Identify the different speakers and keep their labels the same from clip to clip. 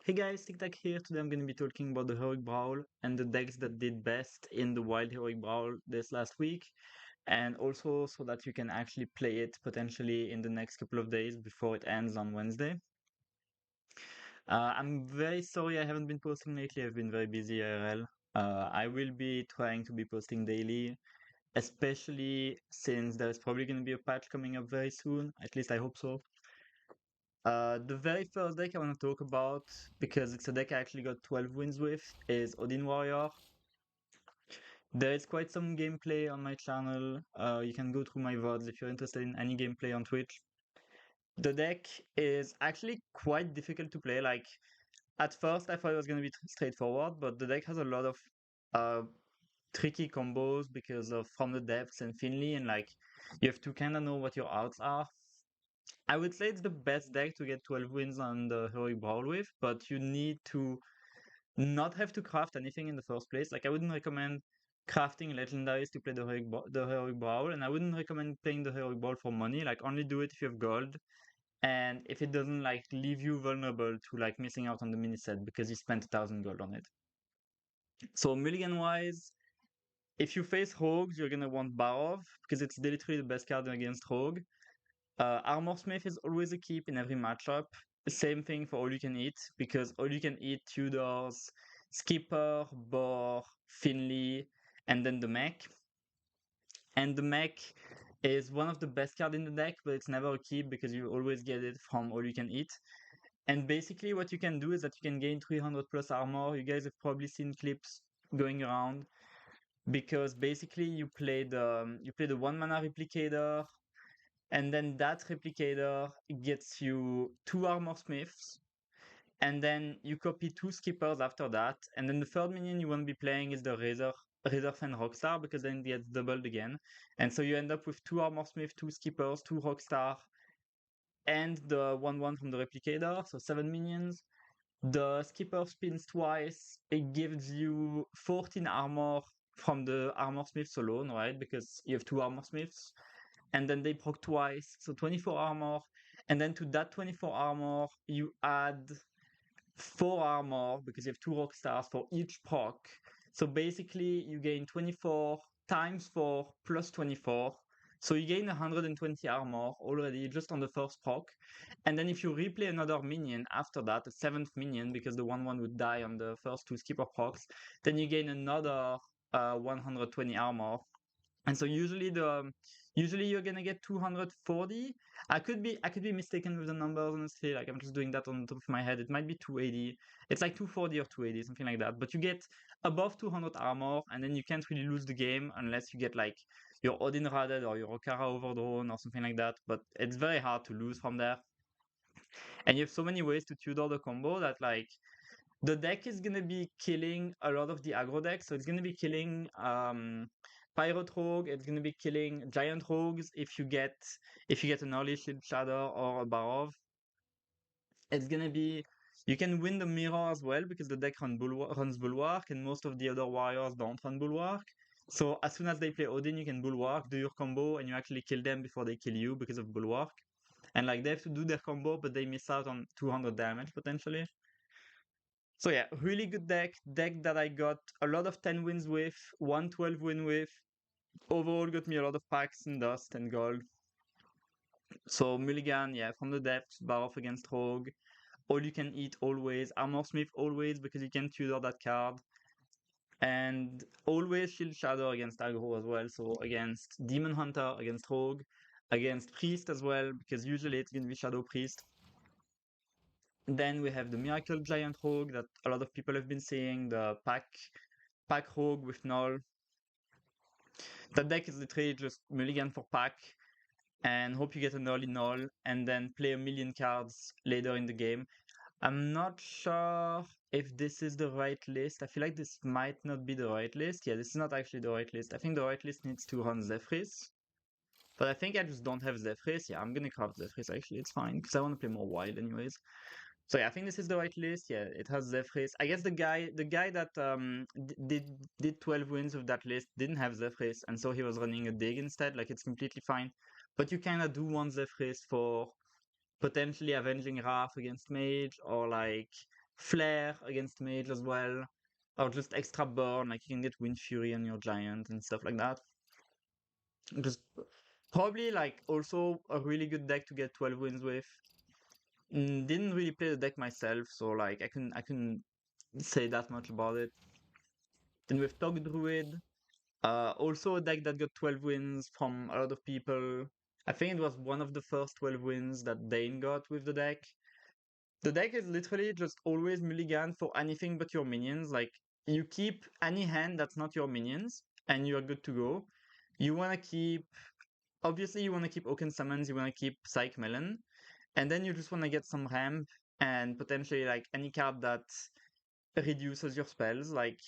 Speaker 1: Hey guys, Tic Tac here. Today I'm going to be talking about the Heroic Brawl and the decks that did best in the Wild Heroic Brawl this last week, and also so that you can actually play it potentially in the next couple of days before it ends on Wednesday. I'm very sorry I haven't been posting lately. I've been very busy IRL. I will be trying to be posting daily, especially since there's probably going to be a patch coming up very soon. At least I hope so. The very first deck I want to talk about, because it's a deck I actually got 12 wins with, is Odin Warrior. There is quite some gameplay on my channel. You can go through my VODs if you're interested in any gameplay on Twitch. The deck is actually quite difficult to play. Like, at first I thought it was going to be straightforward, but the deck has a lot of uh, tricky combos because of From the Depths and Finley, and like, you have to kind of know what your outs are. I would say it's the best deck to get 12 wins on the Heroic Brawl with, but you need to not have to craft anything in the first place. Like, I wouldn't recommend crafting legendaries to play the Heroic Brawl, and I wouldn't recommend playing the Heroic Brawl for money. Like, only do it if you have gold, and if it doesn't like leave you vulnerable to like missing out on the mini set because you spent 1,000 gold on it. So mulligan wise, if you face rogues, you're gonna want Barov because it's literally the best card against rogue. Armor Smith is always a keep in every matchup. Same thing for All You Can Eat, because All You Can Eat Tudors, Skipper, Boar, Finley, and then the mech. And the mech is one of the best cards in the deck, but it's never a keep because you always get it from All You Can Eat. And basically what you can do is that you can gain 300 plus armor. You guys have probably seen clips going around, because basically you play the 1 mana replicator, and then that replicator gets you 2 armor smiths, and then you copy 2 skippers after that, and then the third minion you want to be playing is the Razorfen Rockstar, because then it gets doubled again, and so you end up with 2 armor smith, 2 skippers, 2 Rockstar, and the 1/1 from the replicator, so 7 minions. The skipper spins twice, it gives you 14 armor from the armor smiths alone, right? Because you have 2 armor smiths, and then they proc twice, so 24 armor, and then to that 24 armor you add 4 armor because you have 2 rock stars for each proc. So basically you gain 24 times 4 plus 24, so you gain 120 armor already just on the first proc. And then if you replay another minion after that, a 7th minion, because the 1/1 would die on the first 2 skipper procs, then you gain another 120 armor. And so usually you're gonna get 240. I could be mistaken with the numbers, honestly. Like, I'm just doing that on the top of my head. It might be 280. It's like 240 or 280, something like that. But you get above 200 armor, and then you can't really lose the game unless you get like your Odin Radded or your Okara Overdrawn or something like that. But it's very hard to lose from there. And you have so many ways to Tudor the combo that like the deck is gonna be killing a lot of the aggro decks. So it's gonna be killing Pirate Rogue, it's gonna be killing Giant Rogues if you get an early Shield Shadow or a Barov. It's gonna be, you can win the mirror as well because the deck runs Bulwark, and most of the other warriors don't run Bulwark. So as soon as they play Odin, you can Bulwark, do your combo, and you actually kill them before they kill you because of Bulwark. And like, they have to do their combo, but they miss out on 200 damage potentially. So yeah, really good deck that I got a lot of 10 wins with, 112 win with. Overall got me a lot of packs and dust and gold. So mulligan, yeah, From the Depths, bar off against rogue. All You Can Eat always, Armor Smith always because you can tutor that card. And always Shield Shadow against aggro as well. So against Demon Hunter, against rogue, against Priest as well, because usually it's gonna be Shadow Priest. Then we have the Miracle Giant Rogue that a lot of people have been seeing, the pack rogue with null. That deck is literally just mulligan for pack and hope you get an early null and then play a million cards later in the game. I'm not sure if this is the right list. I feel like this might not be the right list. Yeah, this is not actually the right list. I think the right list needs to run Zephyrs. But I think I just don't have Zephyrs. Yeah, I'm gonna craft Zephyrs actually. It's fine because I want to play more wild anyways. So yeah, I think this is the right list. Yeah, it has Zephyrs. I guess the guy that did 12 wins with that list didn't have Zephyrs, and so he was running a dig instead. Like, it's completely fine. But you kind of do want Zephyrs for potentially avenging Wrath against Mage, or like Flare against Mage as well, or just extra burn, like you can get Wind Fury on your Giant and stuff like that. Just probably like also a really good deck to get 12 wins with. Didn't really play the deck myself, so like I couldn't say that much about it. Then with Tog Druid, also a deck that got 12 wins from a lot of people. I think it was one of the first 12 wins that Dane got with the deck. The deck is literally just always mulligan for anything but your minions. Like, you keep any hand that's not your minions, and you're good to go. You want to keep, obviously, you want to keep Oaken Summons, you want to keep Psych Melon, and then you just want to get some ramp and potentially like any card that reduces your spells, like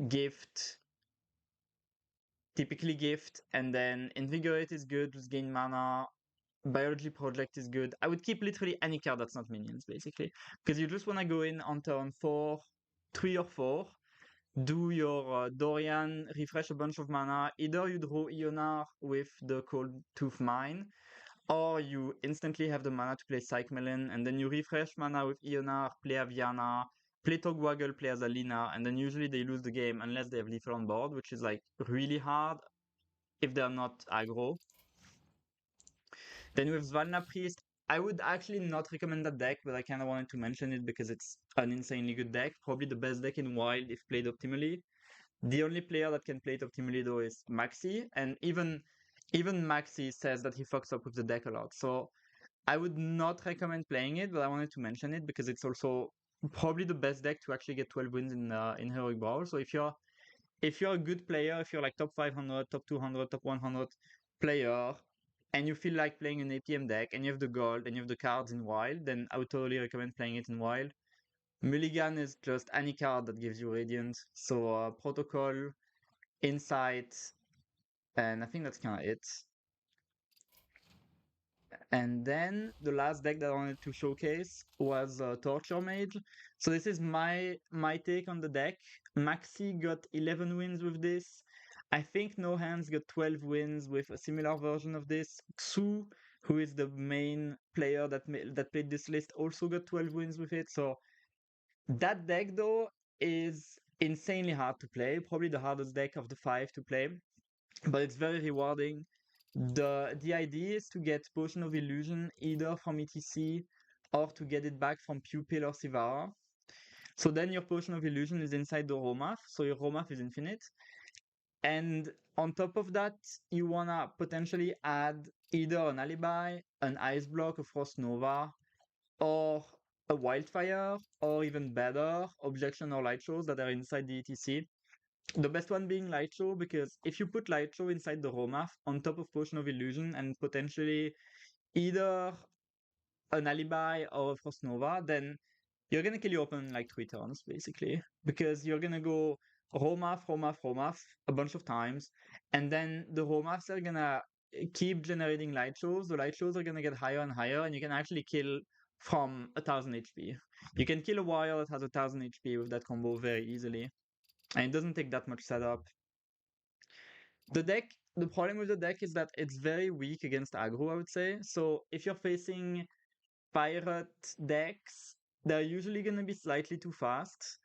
Speaker 1: Gift, typically Gift, and then Invigorate is good, just gain mana. Biology Project is good. I would keep literally any card that's not minions, basically. Because you just want to go in on turn 4, 3 or 4, do your Dorian, refresh a bunch of mana. Either you draw Ionar with the Cold Tooth Mine, or you instantly have the mana to play Psych Melon, and then you refresh mana with Ionar, play Aviana, play Togwaggle, play Azalina, and then usually they lose the game unless they have lethal on board, which is like really hard if they're not aggro. Then with Svalna Priest, I would actually not recommend that deck, but I kind of wanted to mention it because it's an insanely good deck. Probably the best deck in Wild if played optimally. The only player that can play it optimally though is Maxi, and even Maxi says that he fucks up with the deck a lot. So I would not recommend playing it, but I wanted to mention it because it's also probably the best deck to actually get 12 wins in Heroic Brawl. So if you're a good player, if you're like top 500, top 200, top 100 player, and you feel like playing an APM deck, and you have the gold, and you have the cards in Wild, then I would totally recommend playing it in Wild. Mulligan is just any card that gives you Radiant. So Protocol, Insight, and I think that's kind of it. And then the last deck that I wanted to showcase was Torture Mage. So this is my take on the deck. Maxi got 11 wins with this. I think No Hands got 12 wins with a similar version of this. Xu, who is the main player that played this list, also got 12 wins with it. So that deck though is insanely hard to play. Probably the hardest deck of the 5 to play, but it's very rewarding. The idea is to get Potion of Illusion either from ETC or to get it back from Pupil or Sivara. So then your Potion of Illusion is inside the rommath, so your rommath is infinite. And on top of that, you wanna potentially add either an Alibi, an Ice Block, a Frost Nova, or a Wildfire, or even better, Objection or Light Shows that are inside the ETC. The best one being Light Show, because if you put Light Show inside the rommath on top of Potion of Illusion and potentially either an Alibi or a Frost Nova, then you're gonna kill your opponent in like 3 turns, basically. Because you're gonna go rommath a bunch of times, and then the rommaths are gonna keep generating Light Shows. The Light Shows are gonna get higher and higher, and you can actually kill from 1000 HP. You can kill a warrior that has 1000 HP with that combo very easily. And it doesn't take that much setup. The problem with the deck is that it's very weak against aggro, I would say. So if you're facing pirate decks, they're usually going to be slightly too fast.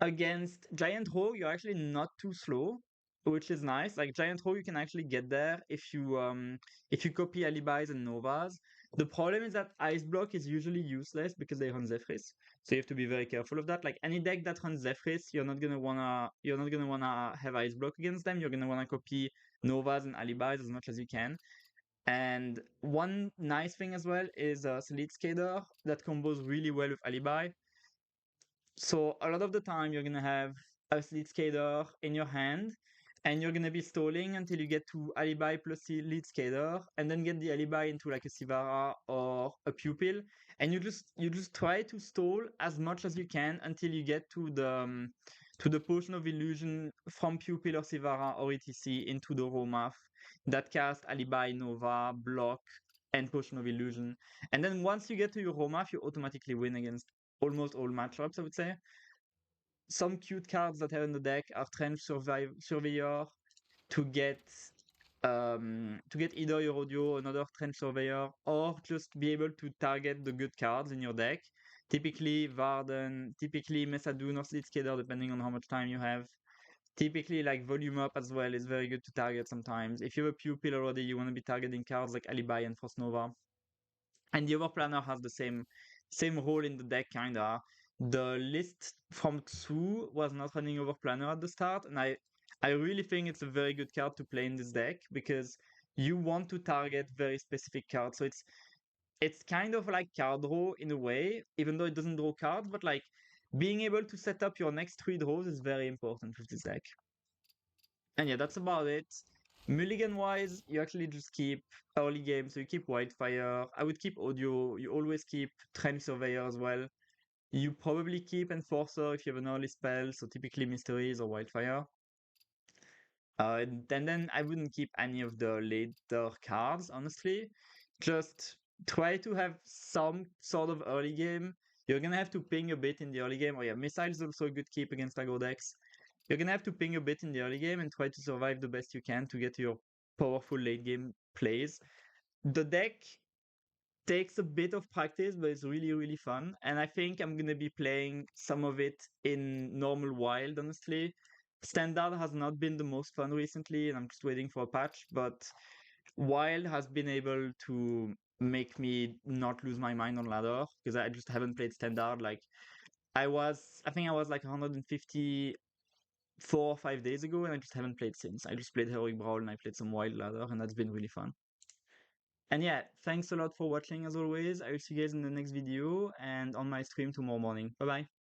Speaker 1: Against Giant Rogue, you're actually not too slow, which is nice. Like Giant Rogue, you can actually get there if you copy Alibis and Novas. The problem is that Ice Block is usually useless because they run Zephrys. So you have to be very careful of that. Like any deck that runs Zephrys, you're not gonna wanna have Ice Block against them. You're gonna wanna copy Novas and Alibis as much as you can. And one nice thing as well is Sleet Skater that combos really well with Alibi. So a lot of the time you're gonna have a Sleet Skater in your hand, and you're gonna be stalling until you get to Alibi plus Sleet Skater, and then get the Alibi into like a Sivara or a Pupil, and you just try to stall as much as you can until you get to the Potion of Illusion from Pupil or Sivara or etc into the rommath that cast Alibi, Nova, Block, and Potion of Illusion. And then once you get to your rommath, you automatically win against almost all matchups, I would say. Some cute cards that are in the deck are Trench Surveyor to get either your audio, another Trench Surveyor, or just be able to target the good cards in your deck. Typically Varden, typically Mesadun or Slitskader, depending on how much time you have. Typically, like volume up as well is very good to target sometimes. If you have a pupil already, you want to be targeting cards like Alibi and Frost Nova. And the Overplanner has the same role in the deck, kinda. The list from Xu was not running Overplanner at the start, and I really think it's a very good card to play in this deck because you want to target very specific cards. So it's kind of like card draw in a way, even though it doesn't draw cards, but like being able to set up your next 3 draws is very important with this deck. And yeah, that's about it. Mulligan wise, you actually just keep early game, so you keep Wildfire. I would keep Audio. You always keep Trench Surveyor as well. You probably keep Enforcer if you have an early spell, so typically Mysteries or Wildfire. And then I wouldn't keep any of the later cards, honestly. Just try to have some sort of early game. You're gonna have to ping a bit in the early game. Oh yeah, Missile is also a good keep against aggro decks. You're gonna have to ping a bit in the early game and try to survive the best you can to get to your powerful late game plays. The deck takes a bit of practice, but it's really, really fun. And I think I'm gonna be playing some of it in normal wild, honestly. Standard has not been the most fun recently, and I'm just waiting for a patch, but wild has been able to make me not lose my mind on ladder because I just haven't played standard. Like I think I was like 150 4 or 5 days ago, and I just haven't played since. I just played Heroic Brawl and I played some Wild Ladder, and that's been really fun. And yeah, thanks a lot for watching as always. I will see you guys in the next video and on my stream tomorrow morning. Bye bye.